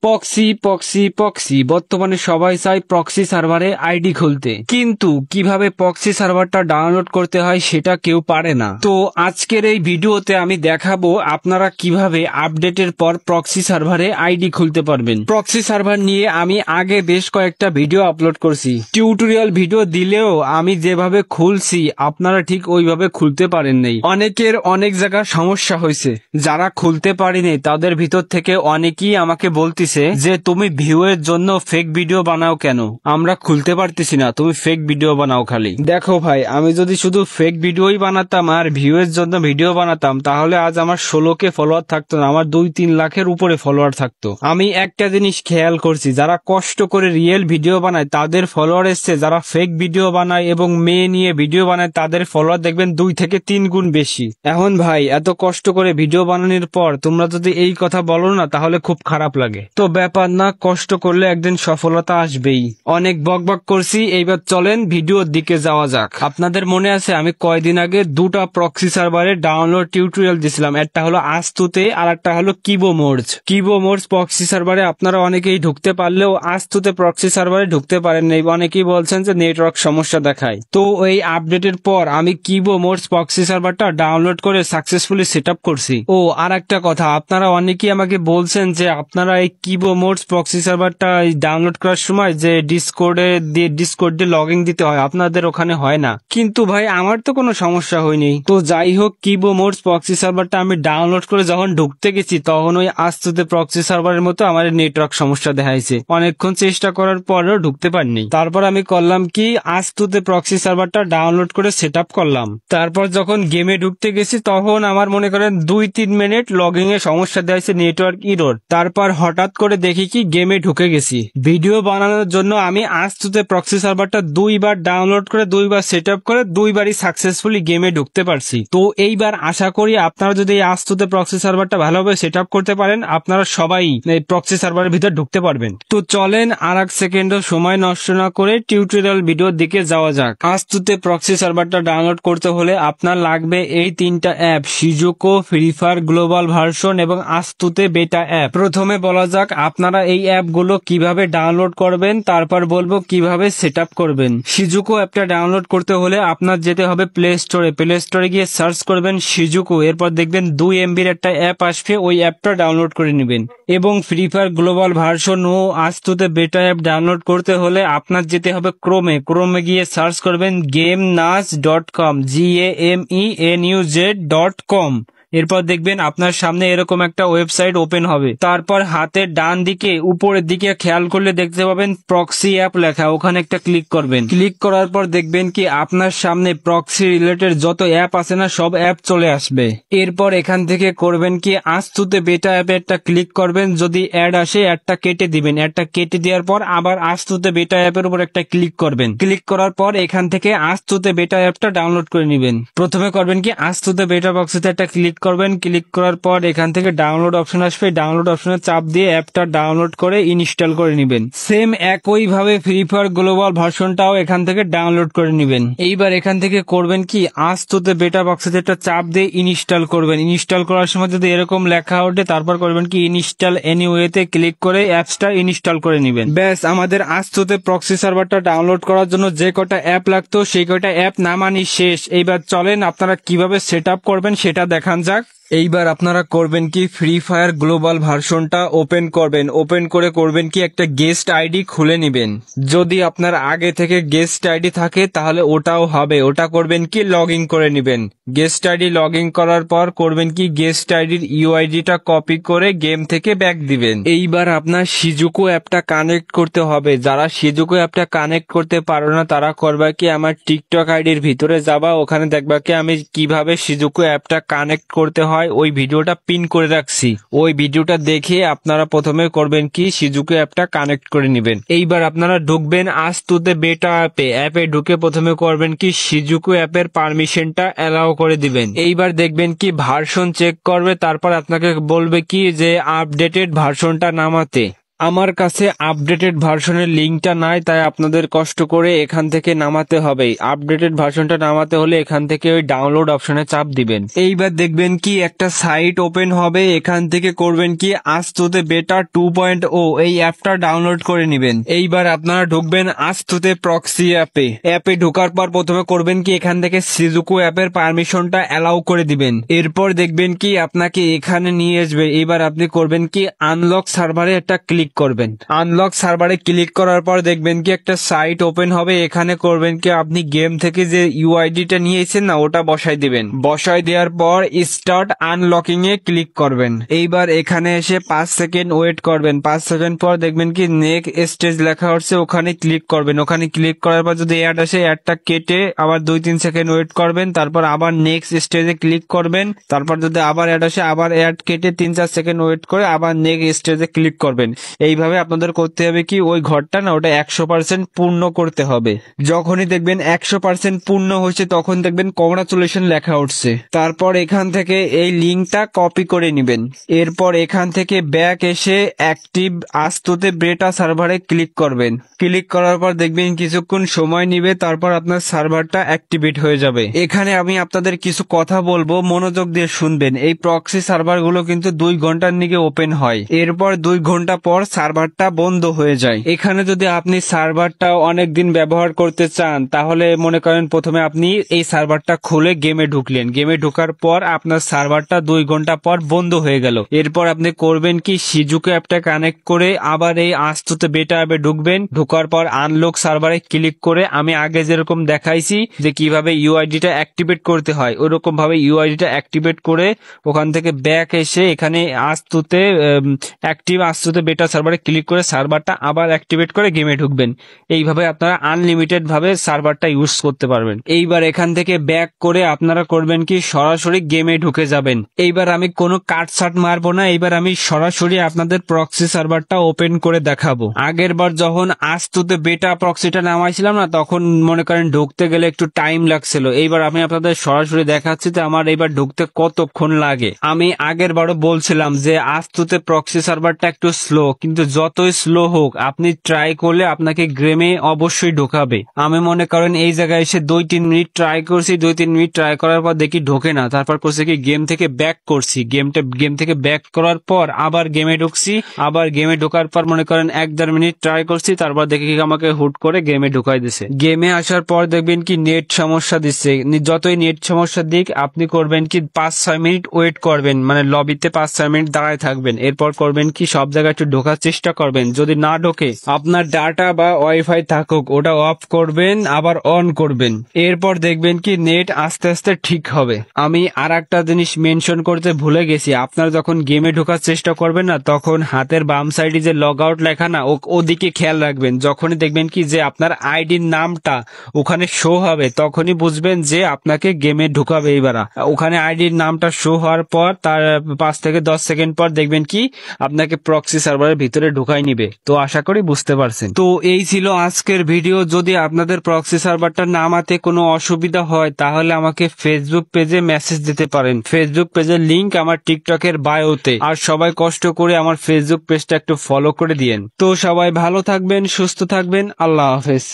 পক্সি পক্সি পক্সি বর্তমানে সবাই চায় প্রক্সি সার্ভারে আইডি খুলতে, কিন্তু কিভাবে প্রক্সি সার্ভারটা ডাউনলোড করতে হয় সেটা কেউ পারে না। তো আজকের এই ভিডিওতে আমি দেখাবো আপনারা কিভাবে আপডেটের পর প্রক্সি সার্ভারে আইডি খুলতে পারবেন। প্রক্সি সার্ভার নিয়ে আমি আগে বেশ কয়েকটা ভিডিও আপলোড করছি, টিউটোরিয়াল ভিডিও দিলেও আমি যেভাবে খুলছি আপনারা ঠিক ওইভাবে খুলতে পারেন নাই। অনেকের অনেক জায়গার সমস্যা হয়েছে, যারা খুলতে পারেনি তাদের ভিতর থেকে অনেকেই আমাকে বলতিছে যে তুমি ভিউয়ের জন্য ফেক ভিডিও বানাও কেন, আমরা খুলতে পারতেছি না, তুমি ফেক ভিডিও বানাও খালি। দেখো ভাই, আমি যদি শুধু ফেক ভিডিওই বানাতাম আর ভিউয়ের জন্য ভিডিও বানাতাম তাহলে আজ আমার 16K ফলোয়ার থাকতো না, আমার 2-3 লাখের উপরে ফলোয়ার থাকতো। আমি একটা জিনিস খেয়াল করছি, যারা কষ্ট করে রিয়েল ভিডিও বানায় তাদের ফলোয়ার এসছে, যারা ফেক ভিডিও বানায় এবং মেয়ে নিয়ে ভিডিও বানায় তাদের ফলোয়ার দেখবেন 2 থেকে 3 গুণ বেশি। এখন ভাই, এত কষ্ট করে ভিডিও বানানোর পর তোমরা যদি এই কথা বলো না তাহলে খুব খারাপ লাগে। তো ব্যাপার না, কষ্ট করলে একদিন সফলতা আসবেই। অনেক বকবক করছি, এইবার চলেন ভিডিওর দিকে যাওয়া যাক। আপনাদের মনে আছে আমি কয়দিন আগে দুটা প্রক্সি সার্ভারে ডাউনলোড টিউটোরিয়াল দিছিলাম, একটা হলো আস্তুতে আর একটা হলো কিবোমোডস। কিবোমোডস প্রক্সি সার্ভারে আপনারা অনেকেই ঢুকতে পারলেও আস্তুতে প্রক্সি সার্ভারে ঢুকতে পারেন নাই, অনেকেই বলছেন যে নেটওয়ার্ক সমস্যা দেখায়। তো এই আপডেটের পর আমি কিবোমোডস প্রক্সি সার্ভারটা ডাউনলোড করে সাকসেসফুলি সেটআপ করছি। ও আর একটা কথা, আপনারা অনেকেই আমাকে বলছেন যে আপনারা এই কিবোমোডস প্রক্সি সার্ভারটা ডাউনলোড করার সময় যে ডিসকর্ড দিয়ে লগইন দিতে হয়, আপনাদের ওখানে হয় না। কিন্তু ভাই আমার তো কোনো সমস্যা হয়নি। তো যাই হোক, কিবোমোডস প্রক্সি সার্ভারটা আমি ডাউনলোড করে যখন ঢুকতে গেছি তখন ওই আস্তুতে প্রক্সি সার্ভারের মতো আমার নেটওয়ার্ক সমস্যা দেখাইছে। অনেকক্ষণ চেষ্টা করার পরেও ঢুকতে পারিনি। তারপর আমি করলাম কি, আস্তুতে প্রক্সি সার্ভারটা ডাউনলোড করে সেটআপ করলাম। তারপর যখন গেমে ঢুকতে গেছি তখন আমার মনে করেন 2-3 মিনিট লগইন এ সমস্যা দেখাইছে, নেটওয়ার্ক ইরর। তারপর হঠাৎ করে দেখি কি গেমে ঢুকে গেছি। ভিডিও বানানোর জন্য আমি আস্তুতে প্রক্সি সার্ভারটা 2বার ডাউনলোড করে 2বার সেটআপ করে 2বারই সাকসেসফুলি গেমে ঢুকতে পারছি। তো এইবার আশা করি আপনারা যদি এই আস্তুতে প্রক্সি সার্ভারটা ভালোভাবে সেটআপ করতে পারেন আপনারা সবাই এই প্রক্সি সার্ভারের ভিতর ঢুকতে পারবেন। তো চলেন আর এক সেকেন্ডও সময় নষ্ট না করে টিউটোরিয়াল ভিডিওর দিকে যাওয়া যাক। আস্তুতে প্রক্সি সার্ভারটা ডাউনলোড করতে হলে আপনার লাগবে এই 3টা app, Shizuku, Free Fire global version এবং আস্তুতে বেটা অ্যাপ। প্রথমে বলা যাক আপনারা এই অ্যাপগুলো কিভাবে ডাউনলোড করবেন, তারপর বলবো কিভাবে সেটআপ করবেন। সিজুকো অ্যাপটা ডাউনলোড করতে হলে আপনার যেতে হবে প্লে স্টোরে। প্লে স্টোরে গিয়ে সার্চ করবেন সিজুকো, এরপর দেখবেন 2 MBর একটা অ্যাপ আসবে, ওই অ্যাপটা ডাউনলোড করে নেবেন। এবং ফ্রি ফায়ার গ্লোবাল ভার্সন ও আস্তুতে বেটা অ্যাপ ডাউনলোড করতে হলে আপনার যেতে হবে ক্রোমে গিয়ে সার্চ করবেন GameNuz.com, GAMENUZ.com। এরপর দেখবেন আপনার সামনে এরকম একটা ওয়েবসাইট ওপেন হবে। তারপর হাতের ডান দিকে উপরের দিকে খেয়াল করলে দেখতে পাবেন প্রক্সি অ্যাপ লেখা, ওখানে একটা ক্লিক করবেন। ক্লিক করার পর দেখবেন কি আপনার সামনে প্রক্সি রিলেটেড যত অ্যাপ আছে না সব অ্যাপ চলে আসবে। এরপর এখান থেকে করবেন কি আস্তুতে বেটা অ্যাপে একটা ক্লিক করবেন, যদি অ্যাড আসে অ্যাডটা কেটে দিবেন। অ্যাডটা কেটে দেওয়ার পর আবার আস্তুতে বেটা অ্যাপের উপর একটা ক্লিক করবেন। ক্লিক করার পর এখান থেকে আস্তুতে বেটা অ্যাপটা ডাউনলোড করে নেবেন। প্রথমে করবেন কি আস্তুতে বেটা বক্সে একটা ক্লিক করবেন। ক্লিক করার পর এখান থেকে ডাউনলোড অপশন আসবে, ডাউনলোড অপশনে চাপ দিয়ে অ্যাপটা ডাউনলোড করে ইনস্টল করে নেবেন। সেম একইভাবে ফ্রি ফায়ার গ্লোবাল ভার্সনটাও এখান থেকে ডাউনলোড করে নেবেন। এইবার এখান থেকে করবেন কি আস্তুতে বেটা বক্সে একটা চাপ দিয়ে ইনস্টল করবেন। ইনস্টল করার সময় যদি এরকম লেখা ওঠে তারপর করবেন কি ইনস্টল এনিওয়েতে ক্লিক করে অ্যাপসটা ইনস্টল করে নেবেন। ব্যাস, আমাদের আস্তুতে প্রক্সি সার্ভারটা ডাউনলোড করার জন্য যে কটা অ্যাপ লাগতো সেই কটা অ্যাপ নামানি শেষ। এইবার চলেন আপনারা কিভাবে সেটআপ করবেন সেটা দেখান যাক। এইবার আপনারা করবেন কি ফ্রি ফায়ার গ্লোবাল ভার্সনটা ওপেন করবেন। ওপেন করে করবেন কি একটা গেস্ট আইডি খুলে নেবেন। যদি আপনার আগে থেকে গেস্ট আইডি থাকে তাহলে ওটাও হবে, ওটা করবেন কি লগ ইন করে নেবেন। গেস্ট আইডি লগ ইন করার পর করবেন কি গেস্ট আইডির ইউআইডিটা কপি করে গেম থেকে ব্যাক দিবেন। এইবার আপনার সিজুকো অ্যাপটা কানেক্ট করতে হবে। যারা সিজুকো অ্যাপটা কানেক্ট করতে পারো না তারা করবা কি আমার টিকটক আইডির ভিতরে যাবা, ওখানে দেখবা কি আমি কিভাবে সিজুকো অ্যাপটা কানেক্ট করতে হয় ওই ভিডিওটা পিন করে রাখছি। ওই ভিডিওটা দেখে আপনারা প্রথমে করবেন কি সিজুকো অ্যাপটা কানেক্ট করে নেবেন। এইবার আপনারা ঢুকবেন আস্তুতে বেটা অ্যাপে ঢুকে প্রথমে করবেন কি সিজুকো অ্যাপের পারমিশনটা অ্যালাউ করে দিবেন। এইবার দেখবেন কি ভার্সন চেক করবে, তারপর আপনাকে বলবে কি যে আপডেটেড ভার্সনটা নামাতে। আমার কাছে আপডেটেড ভার্সনের লিঙ্কটা নাই, তাই আপনাদের কষ্ট করে এখান থেকে নামাতে হবে। আপডেটেড ভার্সনটা নামাতে হলে এখান থেকে ওই ডাউনলোড অপশনে চাপ দিবেন। এইবার দেখবেন কি একটা সাইট ওপেন হবে, এখান থেকে করবেন কি আস্তুতে বেটা 2.0 এই অ্যাপটা ডাউনলোড করে নেবেন। এইবার আপনারা ঢুকবেন আস্তুতে প্রক্সি অ্যাপে ঢোকার পর প্রথমে করবেন কি এখান থেকে সিজুকু অ্যাপের পারমিশনটা অ্যালাউ করে দিবেন। এরপর দেখবেন কি আপনাকে এখানে নিয়ে আসবে। এবার আপনি করবেন কি আনলক সার্ভারে একটা ক্লিক করবেন। আনলক সার্ভারে ক্লিক করার পর দেখবেন কি একটা সাইট ওপেন হবে, এখানে করবেন কি আপনি গেম থেকে যে ইউআইডিটা নিয়েছেন না ওটা বসাই দিবেন। বসাই দেওয়ার পর স্টার্ট আনলকিং এ ক্লিক করবেন। এইবার এখানে এসে 5 সেকেন্ড ওয়েট করবেন। 5 সেকেন্ড পর দেখবেন কি নেক্সট স্টেজ লেখা হচ্ছে, ওখানে ক্লিক করবেন। ওখানে ক্লিক করার পর যদি অ্যাড আসে অ্যাডটা কেটে আবার 2-3 সেকেন্ড ওয়েট করবেন, তারপর আবার নেক্সট স্টেজে ক্লিক করবেন। তারপর যদি আবার অ্যাড আসে আবার অ্যাড কেটে 3-4 সেকেন্ড ওয়েট করে আবার নেক্সট স্টেজে ক্লিক করবেন। এইভাবে আপনাদের করতে হবে কি ওই ঘরটা না ওটা 100% পূর্ণ করতে হবে। যখনই দেখবেন 100% পূর্ণ হয়েছে তখন দেখবেন কংগ্রাচুলেশন লেখা উঠছে। তারপর এখান থেকে এই লিঙ্কটা কপি করে নেবেন। এরপর এখান থেকে ব্যাক এসে অ্যাক্টিভ আস্তুতে বেটা সার্ভারে ক্লিক করবেন। ক্লিক করার পর দেখবেন কিছুক্ষণ সময় নিবে, তারপর আপনার সার্ভারটা অ্যাক্টিভেট হয়ে যাবে। এখানে আমি আপনাদের কিছু কথা বলবো, মনোযোগ দিয়ে শুনবেন। এই প্রক্সি সার্ভারগুলো কিন্তু 2 ঘন্টার নিকে ওপেন হয়, এরপর 2 ঘন্টা পর সার্ভারটা বন্ধ হয়ে যায়। এখানে যদি আপনি সার্ভারটা অনেক দিন ব্যবহার করতে চান তাহলে মনে করেন প্রথমে আপনি এই সার্ভারটা খুলে গেমে ঢুকলেন। গেমে ঢোকার পর আপনার সার্ভারটা 2 ঘন্টা পর বন্ধ হয়ে গেল। এরপর আপনি করবেন কি সিজুকু অ্যাপটা কানেক্ট করে আবার এই আস্তুতে বেটা অ্যাপে ঢুকবেন। ঢোকার পর আনলক সার্ভারে ক্লিক করে আমি আগে যেরকম দেখাইছি যে কিভাবে ইউআইডিটা অ্যাক্টিভেট করতে হয় ওরকম ভাবে ইউআইডিটা অ্যাক্টিভেট করে ওখান থেকে ব্যাক এসে এখানে আস্তুতে আস্তুতে বেটা সার্ভারে ক্লিক করে সার্ভারটা আবার অ্যাক্টিভেট করে গেমে ঢুকবেন। এইভাবে আপনারা আনলিমিটেড ভাবে সার্ভারটা ইউজ করতে পারবেন। এইবার এখান থেকে ব্যাক করে আপনারা করবেন কি সরাসরি গেমে ঢুকে যাবেন। এইবার আমি কোনো কাট সাট মারবো না, এইবার আমি সরাসরি আপনাদের প্রক্সি সার্ভারটা ওপেন করে দেখাবো। আগের বার যখন আস্তুতে বেটা প্রক্সিটা নামাইছিলাম না তখন মনে করেন ঢুকতে গেলে একটু টাইম লাগছিল। এইবার আমি আপনাদের সরাসরি দেখাচ্ছি যে আমার এইবার ঢুকতে কতক্ষণ লাগে। আমি আগের বারও বলছিলাম যে আস্তুতে প্রক্সি সার্ভারটা একটু স্লো, কিন্তু যতই স্লো হোক আপনি ট্রাই করলে আপনাকে গেমে অবশ্যই ঢোকাবে। আমি মনে করেন এই জায়গায় এসে 2-3 মিনিট ট্রাই করছি। 2-3 মিনিট ট্রাই করার পর দেখি ঢোকে না, তারপর করছি কি গেম থেকে ব্যাক করছি। গেম থেকে ব্যাক করার পর আবার গেমে ঢুকছি। আবার গেমে ঢোকার পর মনে করেন 1-1.5 মিনিট ট্রাই করছি, তারপর দেখি কি আমাকে হুট করে গেমে ঢুকাই দিছে। গেমে আসার পর দেখবেন কি নেট সমস্যা দিচ্ছে। যতই নেট সমস্যা দিক আপনি করবেন কি 5-6 মিনিট ওয়েট করবেন, মানে লবিতে 5-6 মিনিট দাঁড়ায় থাকবেন। এরপর করবেন কি সব জায়গায় একটু ঢোকার চেষ্টা করবেন। যদি না ঢোকে আপনার ডাটা বা ওয়াইফাই থাকুক ওটা অফ করবেন আবার অন করবেন। এরপর দেখবেন কি নেট আস্তে আস্তে ঠিক হবে। আমি আর একটা জিনিস মেনশন করতে ভুলে গেছি, আপনারা যখন গেমে ঢোকার চেষ্টা করবেন না তখন হাতের বাম সাইডে যে লগ আউট লেখা না ওদিকে খেয়াল রাখবেন। যখনই দেখবেন কি যে আপনার আইডির নামটা ওখানে শো হবে তখনই বুঝবেন যে আপনাকে গেমে ঢুকাবে। এইবার ওখানে আইডির নামটা শো হওয়ার পর তার 5 থেকে 10 সেকেন্ড পর দেখবেন কি আপনাকে প্রক্সি সার্ভারের ভিতরে ঢুকাই নিবে। তো আশা করি বুঝতে পারছেন। তো এই ছিল আজকের ভিডিও। যদি আপনাদের প্রক্সি সার্ভারটা নামাতে কোনো অসুবিধা হয় তাহলে আমাকে ফেসবুক পেজে মেসেজ দিতে পারেন। ফেসবুক পেজের লিংক আমার টিকটকের বায়োতে। আর সবাই কষ্ট করে আমার ফেসবুক পেজটা একটু ফলো করে দিয়েন। তো সবাই ভালো থাকবেন, সুস্থ থাকবেন। আল্লাহ হাফেজ।